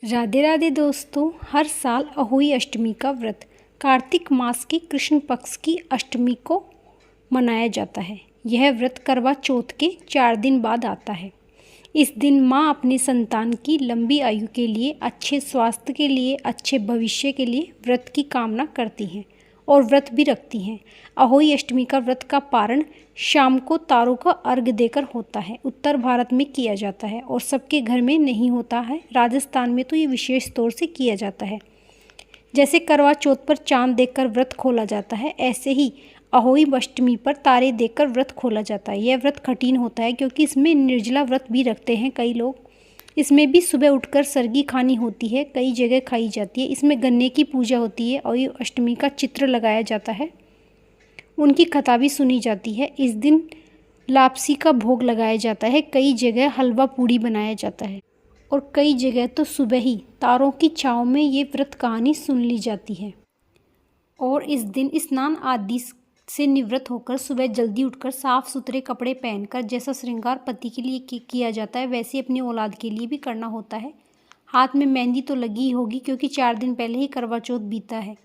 राधे राधे दोस्तों। हर साल अहोई अष्टमी का व्रत कार्तिक मास की कृष्ण पक्ष की अष्टमी को मनाया जाता है। यह व्रत करवा चौथ के 4 दिन बाद आता है। इस दिन माँ अपनी संतान की लंबी आयु के लिए, अच्छे स्वास्थ्य के लिए, अच्छे भविष्य के लिए व्रत की कामना करती हैं और व्रत भी रखती हैं। अहोई अष्टमी का व्रत का पारण शाम को तारों का अर्घ्य देकर होता है। उत्तर भारत में किया जाता है और सबके घर में नहीं होता है। राजस्थान में तो ये विशेष तौर से किया जाता है। जैसे करवा चौथ पर चांद देखकर व्रत खोला जाता है, ऐसे ही अहोई अष्टमी पर तारे देखकर व्रत खोला जाता है। यह व्रत कठिन होता है क्योंकि इसमें निर्जला व्रत भी रखते हैं कई लोग। इसमें भी सुबह उठकर सरगी खानी होती है, कई जगह खाई जाती है। इसमें गन्ने की पूजा होती है और अष्टमी का चित्र लगाया जाता है, उनकी कथा भी सुनी जाती है। इस दिन लापसी का भोग लगाया जाता है, कई जगह हलवा पूड़ी बनाया जाता है और कई जगह तो सुबह ही तारों की छाँव में ये व्रत कहानी सुन ली जाती है। और इस दिन स्नान आदि से निवृत्त होकर सुबह जल्दी उठकर साफ सुथरे कपड़े पहनकर जैसा श्रृंगार पति के लिए किया जाता है, वैसे अपनी औलाद के लिए भी करना होता है। हाथ में मेहंदी तो लगी ही होगी क्योंकि 4 दिन पहले ही करवा चौथ बीता है।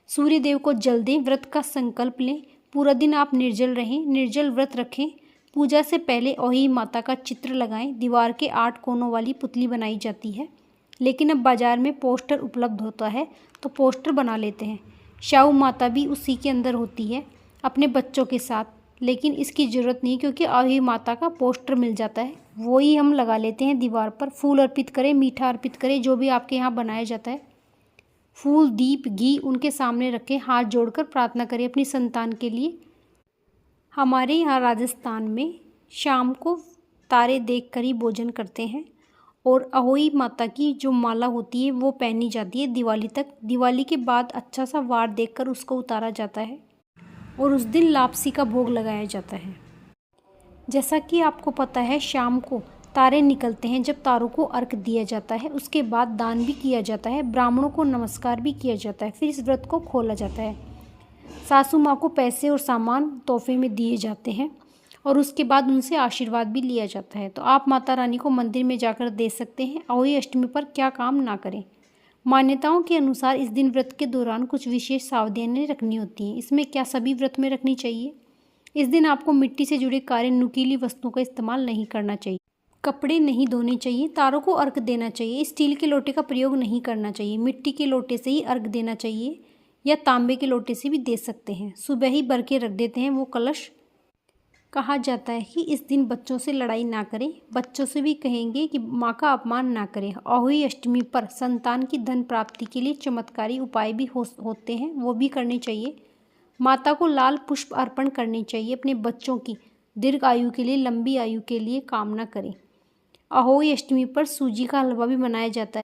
सूर्य देव को जल दें, व्रत का संकल्प लें। पूरा दिन आप निर्जल रहें, निर्जल व्रत रखें। पूजा से पहले अहोई माता का चित्र लगाएं। दीवार के 8 कोनों वाली पुतली बनाई जाती है, लेकिन अब बाजार में पोस्टर उपलब्ध होता है तो पोस्टर बना लेते हैं। शाहू माता भी उसी के अंदर होती है अपने बच्चों के साथ, लेकिन इसकी ज़रूरत नहीं क्योंकि अहोई माता का पोस्टर मिल जाता है, वो ही हम लगा लेते हैं दीवार पर। फूल अर्पित करें, मीठा अर्पित करें, जो भी आपके यहाँ बनाया जाता है। फूल, दीप, घी उनके सामने रखें, हाथ जोड़कर प्रार्थना करें अपनी संतान के लिए। हमारे यहाँ राजस्थान में शाम को तारे देखकर ही भोजन करते हैं और अहोई माता की जो माला होती है वो पहनी जाती है दिवाली तक। दिवाली के बाद अच्छा सा वार देखकर उसको उतारा जाता है और उस दिन लापसी का भोग लगाया जाता है। जैसा कि आपको पता है, शाम को तारे निकलते हैं जब तारों को अर्घ्य दिया जाता है। उसके बाद दान भी किया जाता है, ब्राह्मणों को नमस्कार भी किया जाता है, फिर इस व्रत को खोला जाता है। सासू माँ को पैसे और सामान तोहफे में दिए जाते हैं और उसके बाद उनसे आशीर्वाद भी लिया जाता है। तो आप माता रानी को मंदिर में जाकर दे सकते हैं। अहोई अष्टमी पर क्या काम ना करें। मान्यताओं के अनुसार इस दिन व्रत के दौरान कुछ विशेष सावधानियां रखनी होती हैं। इसमें क्या सभी व्रत में रखनी चाहिए। इस दिन आपको मिट्टी से जुड़े कार्य, नुकीली वस्तुओं का इस्तेमाल नहीं करना चाहिए। कपड़े नहीं धोने चाहिए, तारों को अर्घ्य देना चाहिए। स्टील के लोटे का प्रयोग नहीं करना चाहिए, मिट्टी के लोटे से ही अर्घ्य देना चाहिए या तांबे के लोटे से भी दे सकते हैं। सुबह ही भर के रख देते हैं वो कलश। कहा जाता है कि इस दिन बच्चों से लड़ाई ना करें, बच्चों से भी कहेंगे कि माँ का अपमान ना करें। अहोई अष्टमी पर संतान की धन प्राप्ति के लिए चमत्कारी उपाय भी होते हैं, वो भी करने चाहिए। माता को लाल पुष्प अर्पण करने चाहिए। अपने बच्चों की दीर्घ आयु के लिए, लंबी आयु के लिए कामना करें। अहोई अष्टमी पर सूजी का हलवा भी बनाया जाता है।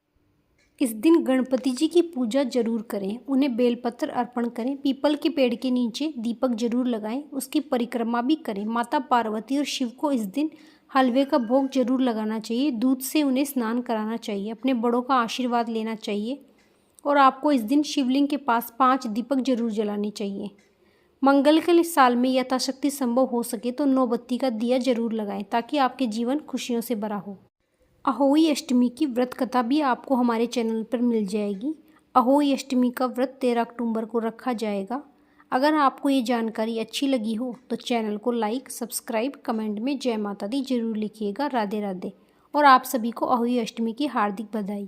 इस दिन गणपति जी की पूजा जरूर करें, उन्हें बेलपत्र अर्पण करें। पीपल के पेड़ के नीचे दीपक जरूर लगाएं, उसकी परिक्रमा भी करें। माता पार्वती और शिव को इस दिन हलवे का भोग जरूर लगाना चाहिए। दूध से उन्हें स्नान कराना चाहिए, अपने बड़ों का आशीर्वाद लेना चाहिए और आपको इस दिन शिवलिंग के पास 5 दीपक जरूर जलाने चाहिए। मंगल के साल में यथाशक्ति संभव हो सके तो 9 बत्ती का दिया जरूर लगाएं ताकि आपके जीवन खुशियों से भरा हो। अहोई अष्टमी की व्रत कथा भी आपको हमारे चैनल पर मिल जाएगी। अहोई अष्टमी का व्रत 13 अक्टूबर को रखा जाएगा। अगर आपको ये जानकारी अच्छी लगी हो तो चैनल को लाइक, सब्सक्राइब, कमेंट में जय माता दी जरूर लिखिएगा। राधे राधे। और आप सभी को अहोई अष्टमी की हार्दिक बधाई।